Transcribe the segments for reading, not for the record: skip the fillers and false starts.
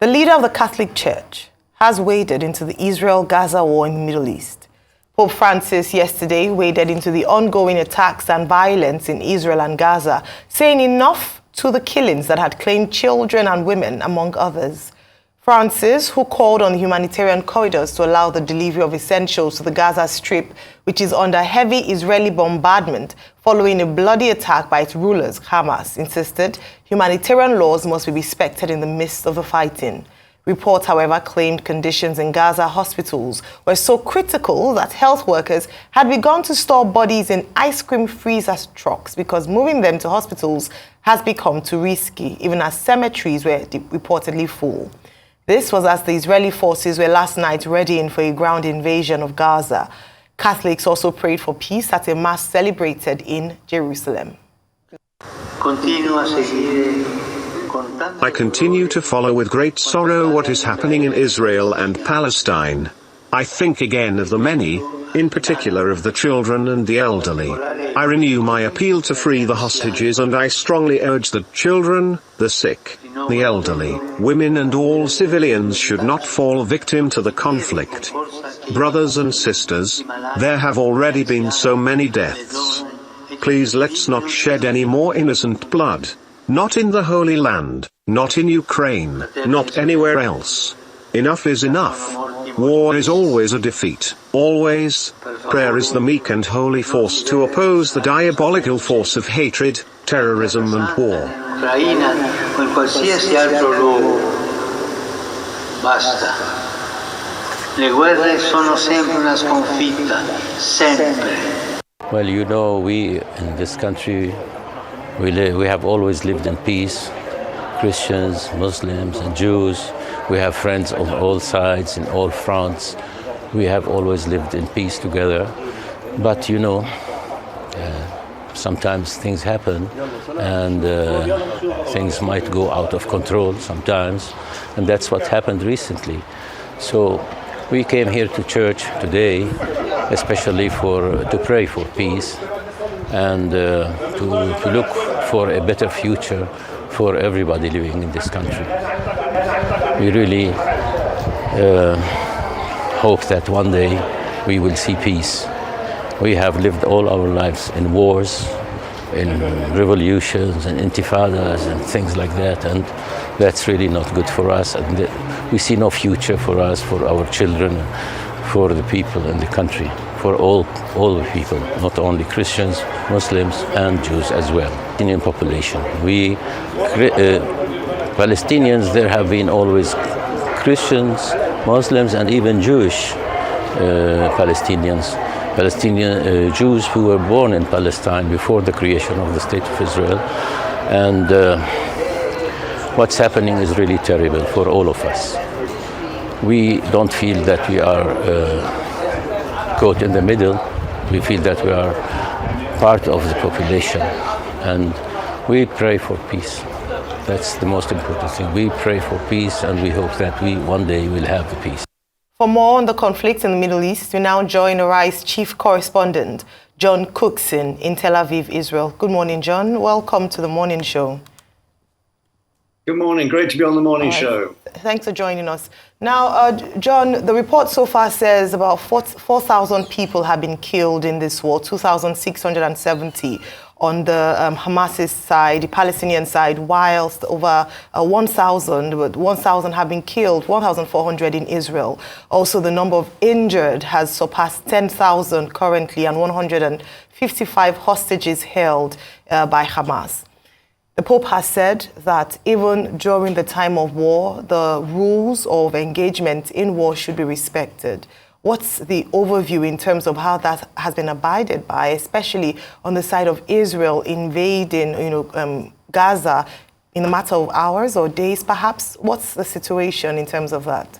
The leader of the Catholic Church has waded into the Israel-Gaza war in the Middle East. Pope Francis yesterday waded into the ongoing attacks and violence in Israel and Gaza, saying enough to the killings that had claimed children and women, among others. Francis, who called on the humanitarian corridors to allow the delivery of essentials to the Gaza Strip, which is under heavy Israeli bombardment following a bloody attack by its rulers, Hamas, insisted humanitarian laws must be respected in the midst of the fighting. Reports, however, claimed conditions in Gaza hospitals were so critical that health workers had begun to store bodies in ice cream freezer trucks because moving them to hospitals has become too risky, even as cemeteries were reportedly full. This was as the Israeli forces were last night readying for a ground invasion of Gaza. Catholics also prayed for peace at a mass celebrated in Jerusalem. I continue to follow with great sorrow what is happening in Israel and Palestine. I think again of the many, in particular of the children and the elderly. I renew my appeal to free the hostages, and I strongly urge that children, the sick, the elderly, women and all civilians should not fall victim to the conflict. Brothers and sisters, there have already been so many deaths. Please let's not shed any more innocent blood. Not in the Holy Land, not in Ukraine, not anywhere else. Enough is enough. War is always a defeat, always. Prayer is the meek and holy force to oppose the diabolical force of hatred, terrorism and war. Basta. Le guerre sono sempre una sconfitta, sempre. Well, you know, we in this country, we have always lived in peace. Christians, Muslims and Jews. We have friends on all sides, in all fronts. We have always lived in peace together. But you know, sometimes things happen and things might go out of control sometimes. And that's what happened recently. So we came here to church today, especially to pray for peace and to look for a better future for everybody living in this country. We really hope that one day we will see peace. We have lived all our lives in wars, in revolutions and intifadas and things like that, and that's really not good for us. And we see no future for us, for our children, for the people in the country, for all the people, not only Christians, Muslims and Jews as well. Indian population. We Palestinians, there have been always Christians, Muslims and even Jewish Palestinians. Palestinian Jews who were born in Palestine before the creation of the State of Israel. And what's happening is really terrible for all of us. We don't feel that we are caught in the middle. We feel that we are part of the population, and we pray for peace. That's the most important thing. We pray for peace, and we hope that we one day will have the peace. For more on the conflict in the Middle East, we now join Arise chief correspondent, John Cookson in Tel Aviv, Israel. Good morning, John. Welcome to the morning show. Good morning. Great to be on the morning show. Thanks for joining us. Now, John, the report so far says about 4,000 people have been killed in this war, 2,670 on the Hamas's side, the Palestinian side, whilst over 1,000 have been killed, 1,400 in Israel. Also, the number of injured has surpassed 10,000 currently, and 155 hostages held by Hamas. The Pope has said that even during the time of war, the rules of engagement in war should be respected. What's the overview in terms of how that has been abided by, especially on the side of Israel invading, Gaza in a matter of hours or days, perhaps? What's the situation in terms of that?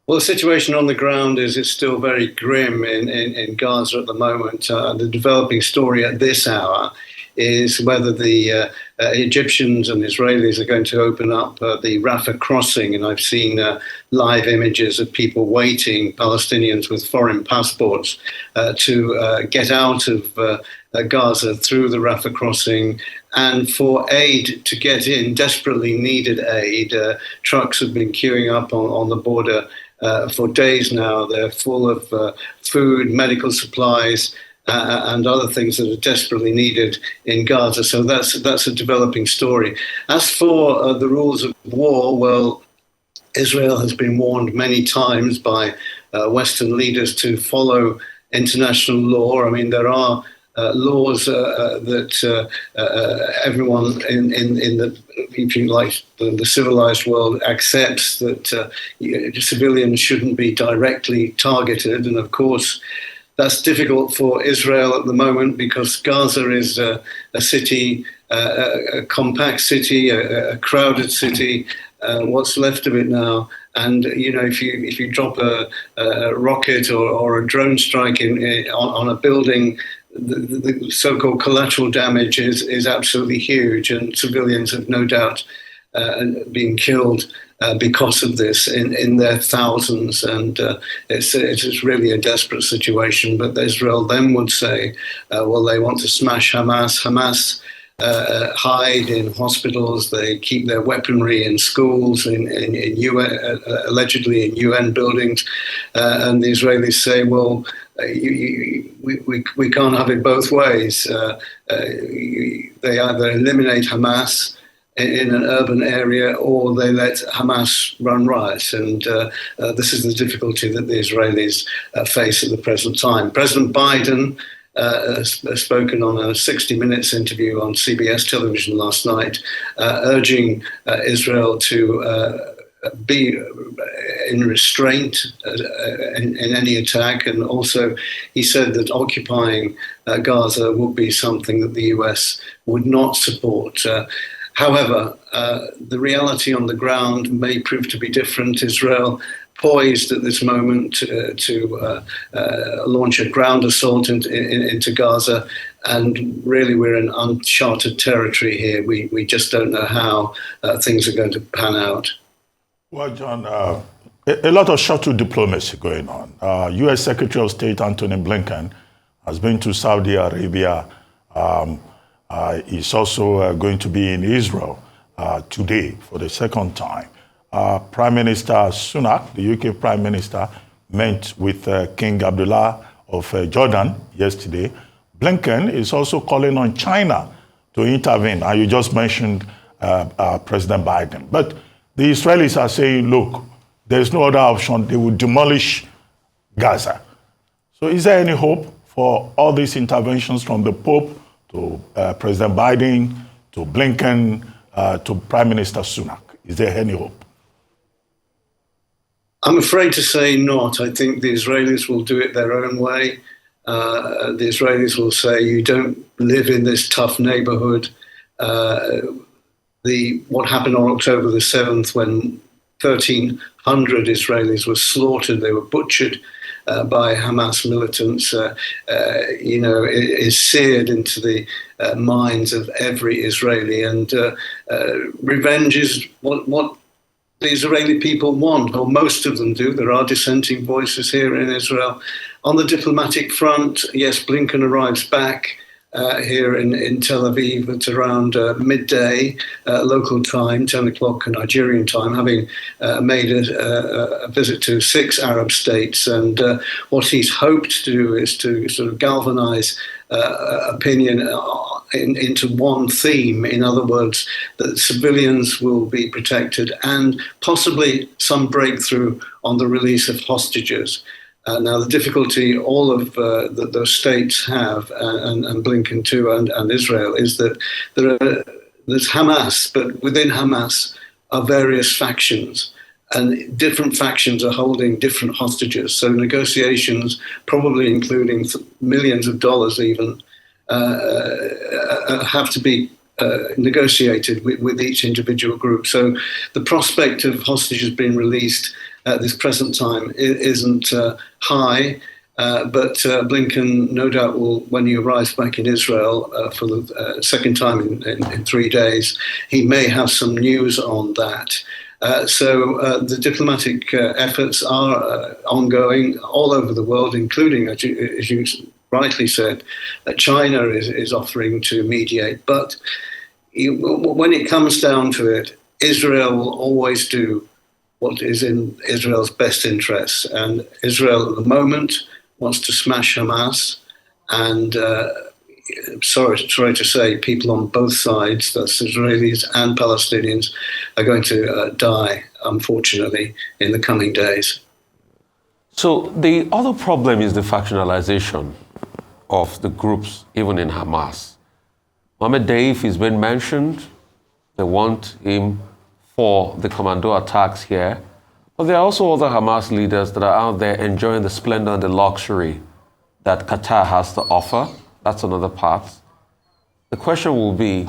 Well, the situation on the ground is it's still very grim in Gaza at the moment. The developing story at this hour is whether the Egyptians and Israelis are going to open up the Rafah crossing. And I've seen live images of people waiting, Palestinians with foreign passports, to get out of Gaza through the Rafah crossing, and for aid to get in, desperately needed aid. Trucks have been queuing up on the border for days now. They're full of food, medical supplies, and other things that are desperately needed in Gaza. So that's a developing story. As for the rules of war, well, Israel has been warned many times by Western leaders to follow international law. I mean, there are laws that everyone in the, if you like, the civilized world accepts, that civilians shouldn't be directly targeted. And of course, that's difficult for Israel at the moment because Gaza is a city, a compact city, a crowded city. What's left of it now, and if you drop a rocket or a drone strike on a building, the so-called collateral damage is absolutely huge, and civilians have no doubt been killed because of this in their thousands, and it's really a desperate situation. But Israel then would say, well, they want to smash Hamas. Hamas hide in hospitals. They keep their weaponry in schools, in UN, allegedly in UN buildings, and the Israelis say, well, we can't have it both ways. They either eliminate Hamas in an urban area, or they let Hamas run riot. And this is the difficulty that the Israelis face at the present time. President Biden has spoken on a 60 Minutes interview on CBS television last night, urging Israel to be in restraint in any attack. And also he said that occupying Gaza would be something that the US would not support. However, the reality on the ground may prove to be different. Israel poised at this moment to launch a ground assault into Gaza, and really we're in uncharted territory here. We just don't know how things are going to pan out. Well, John, a lot of shuttle diplomacy going on. U.S. Secretary of State Antony Blinken has been to Saudi Arabia. He's also going to be in Israel today for the second time. Prime Minister Sunak, the UK Prime Minister, met with King Abdullah of Jordan yesterday. Blinken is also calling on China to intervene. And you just mentioned President Biden. But the Israelis are saying, look, there's no other option. They will demolish Gaza. So is there any hope for all these interventions from the Pope to President Biden, to Blinken, to Prime Minister Sunak? Is there any hope? I'm afraid to say not. I think the Israelis will do it their own way. The Israelis will say, you don't live in this tough neighborhood. What happened on October the 7th, when 1,300 Israelis were slaughtered, they were butchered by Hamas militants, is seared into the minds of every Israeli. And revenge is what the Israeli people want, or most of them do. There are dissenting voices here in Israel. On the diplomatic front, yes, Blinken arrives back here in Tel Aviv at around midday local time, 10 o'clock Nigerian time, having made a visit to 6 Arab states. And what he's hoped to do is to sort of galvanize opinion into one theme. In other words, that civilians will be protected, and possibly some breakthrough on the release of hostages. Now, the difficulty all of those states have, and Blinken too, and Israel, is that there's Hamas, but within Hamas are various factions, and different factions are holding different hostages. So negotiations, probably including millions of dollars even, have to be negotiated with each individual group. So the prospect of hostages being released at this present time isn't high. But Blinken, no doubt, will, when he arrives back in Israel for the second time in 3 days, he may have some news on that. So the diplomatic efforts are ongoing all over the world, including, as you rightly said, China is offering to mediate. But when it comes down to it, Israel will always do what is in Israel's best interests. And Israel at the moment wants to smash Hamas. And sorry to say, people on both sides, that's Israelis and Palestinians, are going to die, unfortunately, in the coming days. So the other problem is the factionalization of the groups, even in Hamas. Mohammed Deif has been mentioned. They want him for the commando attacks here. But there are also other Hamas leaders that are out there enjoying the splendor and the luxury that Qatar has to offer. That's another part. The question will be,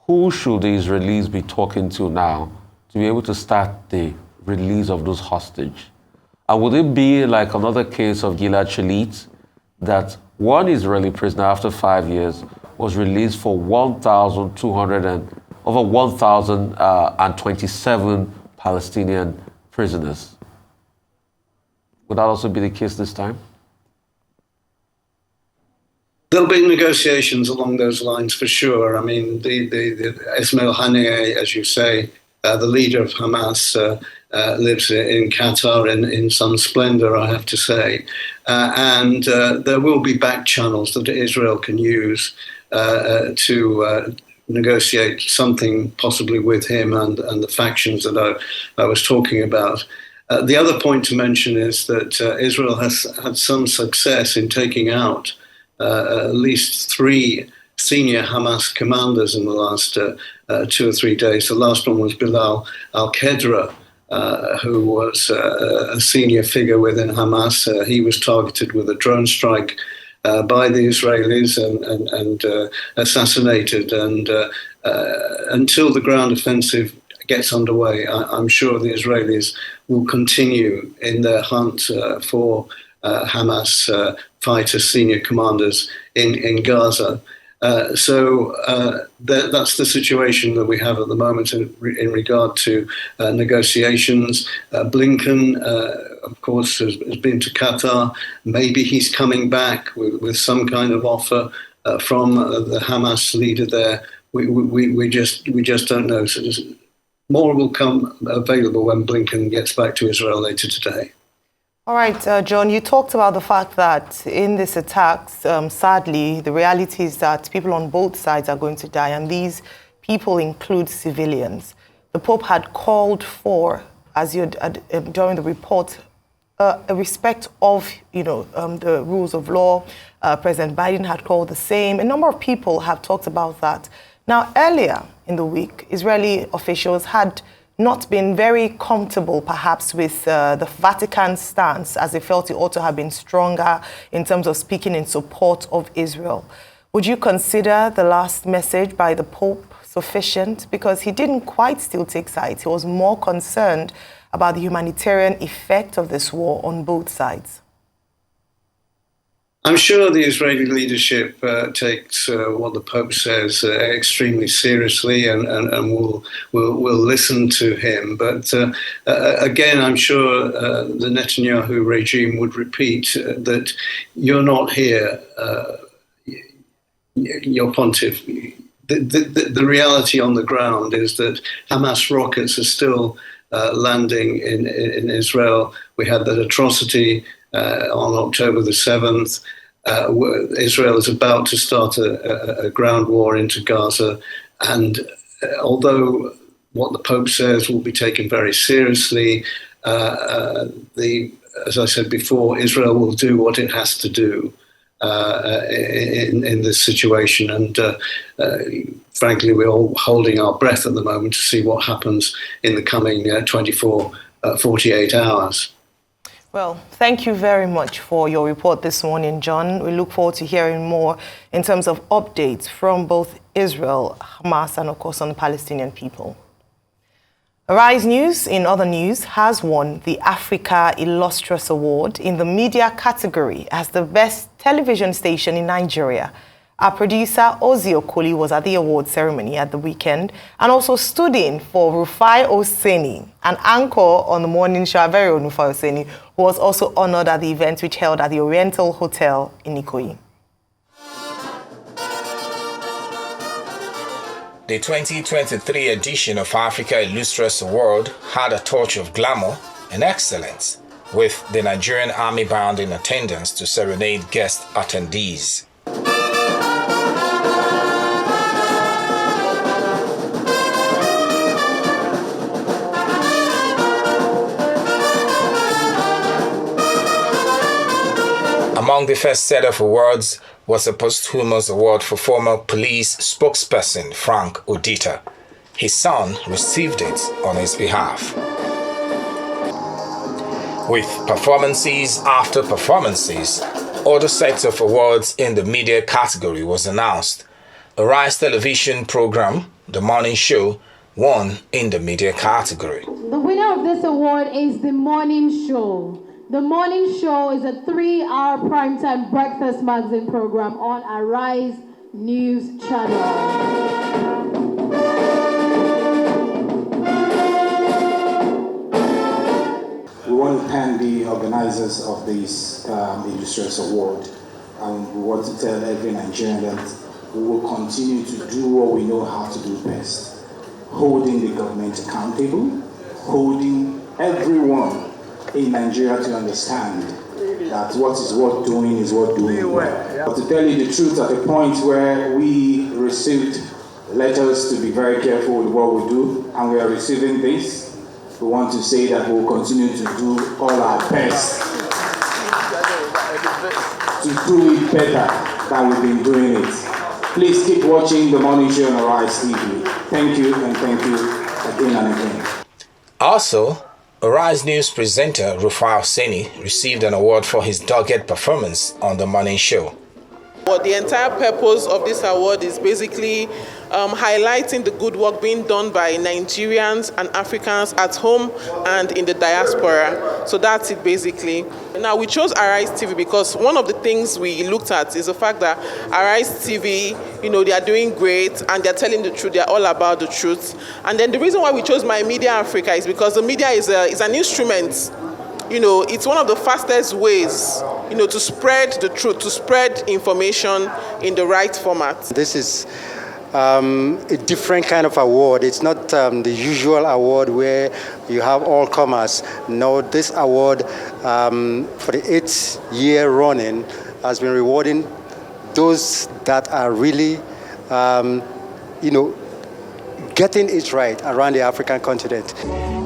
who should the Israelis be talking to now to be able to start the release of those hostages? And would it be like another case of Gilad Shalit, that one Israeli prisoner after 5 years was released for over 1,027 Palestinian prisoners? Would that also be the case this time? There'll be negotiations along those lines for sure. I mean, the Ismail Haniyeh, as you say, the leader of Hamas, lives in Qatar in some splendor, I have to say. And there will be back channels that Israel can use to negotiate something possibly with him and the factions that I was talking about. The other point to mention is that Israel has had some success in taking out at least 3 senior Hamas commanders in the last 2 or 3 days. The last one was Bilal al-Qadra, who was a senior figure within Hamas. He was targeted with a drone strike by the Israelis and assassinated. And until the ground offensive gets underway, I'm sure the Israelis will continue in their hunt for Hamas fighters, senior commanders in Gaza. So that's the situation that we have at the moment in regard to negotiations. Blinken, of course, has been to Qatar. Maybe he's coming back with some kind of offer from the Hamas leader there. We just don't know. So more will come available when Blinken gets back to Israel later today. All right, John, you talked about the fact that in these attacks, sadly, the reality is that people on both sides are going to die, and these people include civilians. The Pope had called for, as you during the report, a respect of, the rules of law. President Biden had called the same. A number of people have talked about that. Now, earlier in the week, Israeli officials had not been very comfortable, perhaps, with the Vatican's stance, as they felt it ought to have been stronger in terms of speaking in support of Israel. Would you consider the last message by the Pope sufficient? Because he didn't quite still take sides. He was more concerned about the humanitarian effect of this war on both sides. I'm sure the Israeli leadership takes what the Pope says extremely seriously and will listen to him. But again, I'm sure the Netanyahu regime would repeat that you're not here, your pontiff. The reality on the ground is that Hamas rockets are still landing in Israel. We had that atrocity on October the 7th. Israel is about to start a ground war into Gaza. And although what the Pope says will be taken very seriously, as I said before, Israel will do what it has to do in this situation. And frankly, we're all holding our breath at the moment to see what happens in the coming 48 hours. Well, thank you very much for your report this morning, John. We look forward to hearing more in terms of updates from both Israel, Hamas, and of course on the Palestinian people. Arise News, in other news, has won the Africa Illustrious Award in the media category as the best television station in Nigeria. Our producer, Ozzy Okoli, was at the award ceremony at the weekend and also stood in for Rufai Oseni, an anchor on the morning show, our very own Rufai Oseni, who was also honored at the event which held at the Oriental Hotel in Ikoyi. The 2023 edition of Africa Illustrious Award had a touch of glamour and excellence, with the Nigerian Army Band in attendance to serenade guest attendees. Among the first set of awards was a posthumous award for former police spokesperson Frank Odita. His son received it on his behalf. With performances after performances, other sets of awards in the media category was announced. Arise television program, The Morning Show, won in the media category. The winner of this award is The Morning Show. The Morning Show is a 3-hour primetime breakfast magazine program on Arise News Channel. We want to thank the organizers of this Illustrious Award, and we want to tell every Nigerian that we will continue to do what we know how to do best, holding the government accountable, holding everyone in Nigeria to understand that what is worth doing is worth doing well. But to tell you the truth, at the point where we received letters to be very careful with what we do, and we are receiving this, we want to say that we will continue to do all our best to do it better than we've been doing it. Please keep watching The Morning Show on Arise TV. Thank you, and thank you again and again. Also, Arise News presenter Rufai Oseni received an award for his dogged performance on The Morning Show. Well, the entire purpose of this award is basically highlighting the good work being done by Nigerians and Africans at home and in the diaspora. So that's it basically. Now we chose Arise TV because one of the things we looked at is the fact that Arise TV, they are doing great and they're telling the truth. They're all about the truth. And then the reason why we chose My Media Africa is because the media is an instrument. It's one of the fastest ways, to spread the truth, to spread information in the right format. This is a different kind of award. It's not the usual award where you have all comers. No, this award for the 8th year running has been rewarding those that are really, getting it right around the African continent.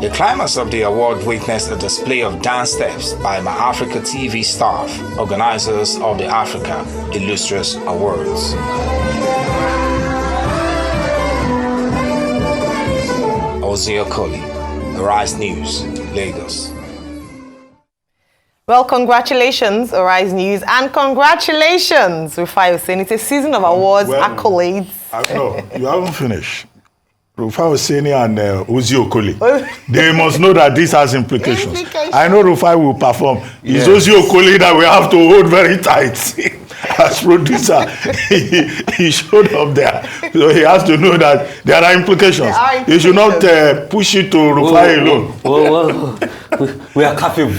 The climax of the award witnessed a display of dance steps by My Africa TV staff, organizers of the Africa Illustrious Awards. Ozzy Okoli, Arise News, Lagos. Well, congratulations, Arise News, and congratulations, Rufai Oseni. It's a season of awards, accolades. No, you haven't finished. Rufai Oseni and Ozzy Okoli. They must know that this has implications. I know Rufai will perform. It's Ozzy Okoli that we have to hold very tight. As producer, he showed up there. So he has to know that there are implications. He should not push it to Rufai alone. We are capable.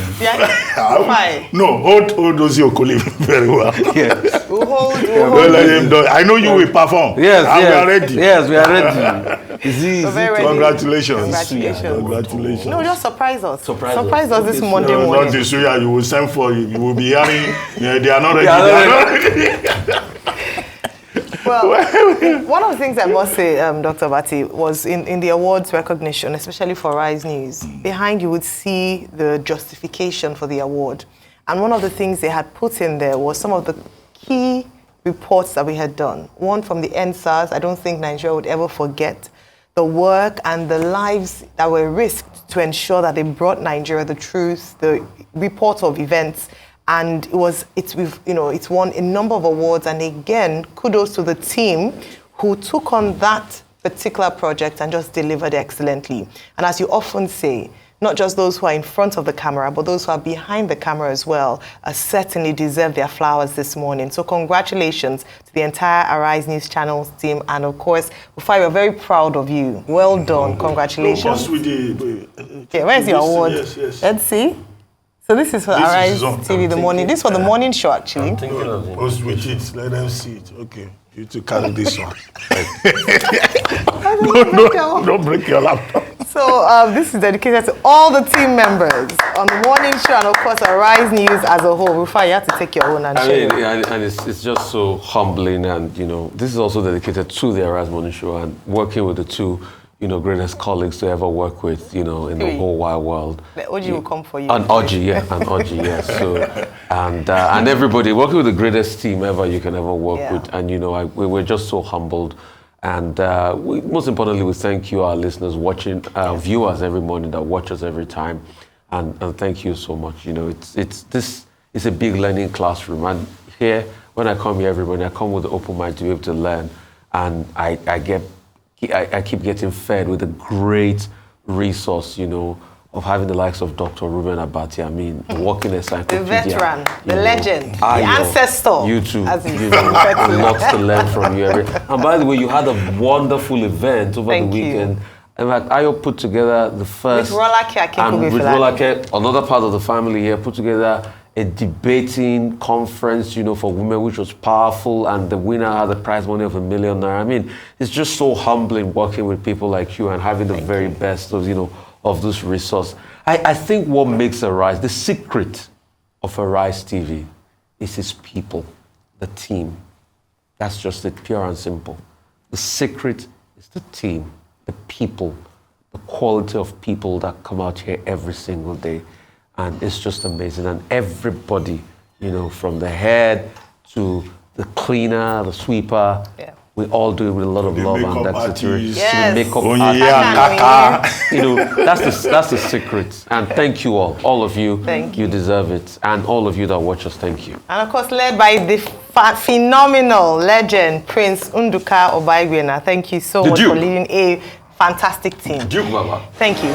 No, hold Ozzy Okoli very well. Yes. We'll let him do. I know you will perform. Yes, we are ready. Yes, we are ready. Congratulations. No, just surprise us. Surprise us this Monday morning. Not this way. You will send for you. You will be hearing. They are not ready. Well, one of the things I must say, Dr. Bati, was in the awards recognition, especially for Rise News, behind you would see the justification for the award. And one of the things they had put in there was some of the key reports that we had done. One from the NSAS, I don't think Nigeria would ever forget the work and the lives that were risked to ensure that they brought Nigeria the truth, the report of events. And it's won a number of awards. And again, kudos to the team who took on that particular project and just delivered excellently. And as you often say, not just those who are in front of the camera, but those who are behind the camera as well, certainly deserve their flowers this morning. So congratulations to the entire Arise News Channels team. And of course, Rufai, we're very proud of you. Well done. Congratulations. Okay, where's your award? Yes. Let's see. So this is for Arise TV, the morning. This is for the morning show, actually. I'm thinking of it. Post with it. Let them see it. Okay. You to carry this one. No, don't break your laptop. So this is dedicated to all the team members on the morning show and of course Arise News as a whole. Rufai, you have to take your own and share. And it's just so humbling, and this is also dedicated to the Arise Morning Show and working with the two greatest colleagues to ever work with, in the whole wide world. The OG will come for you. An OG, yes. So, and everybody working with the greatest team ever you can ever work with, and we're just so humbled. And most importantly, we thank you, our listeners, watching, our viewers every morning that watch us every time, and thank you so much. This is a big learning classroom, and here when I come here every morning, I come with an open mind to be able to learn, and I keep getting fed with a great resource, of having the likes of Dr. Ruben Abati. I mean, walking encyclopedia. The veteran, the legend, the ancestor. You too. Lots to learn from you. And by the way, you had a wonderful event over the weekend. In fact, Ayo put together the first... With Rolake, another part of the family here, put together a debating conference, for women, which was powerful, and the winner had a prize money of $1 million. I mean, it's just so humbling working with people like you and having the very best of this resource. I think what makes Arise, the secret of Arise TV is its people, the team. That's just it, pure and simple. The secret is the team, the people, the quality of people that come out here every single day. And it's just amazing. And everybody, from the head to the cleaner, the sweeper, we all do it with a lot of love and dexterity. Yes. The makeup artist. That's the secret. And thank you all of you. Thank you. You deserve it. And all of you that watch us, thank you. And of course, led by the phenomenal legend, Prince Nduka Obaigwena. Thank you so much for leading a fantastic team. Duke, Mama. Thank you.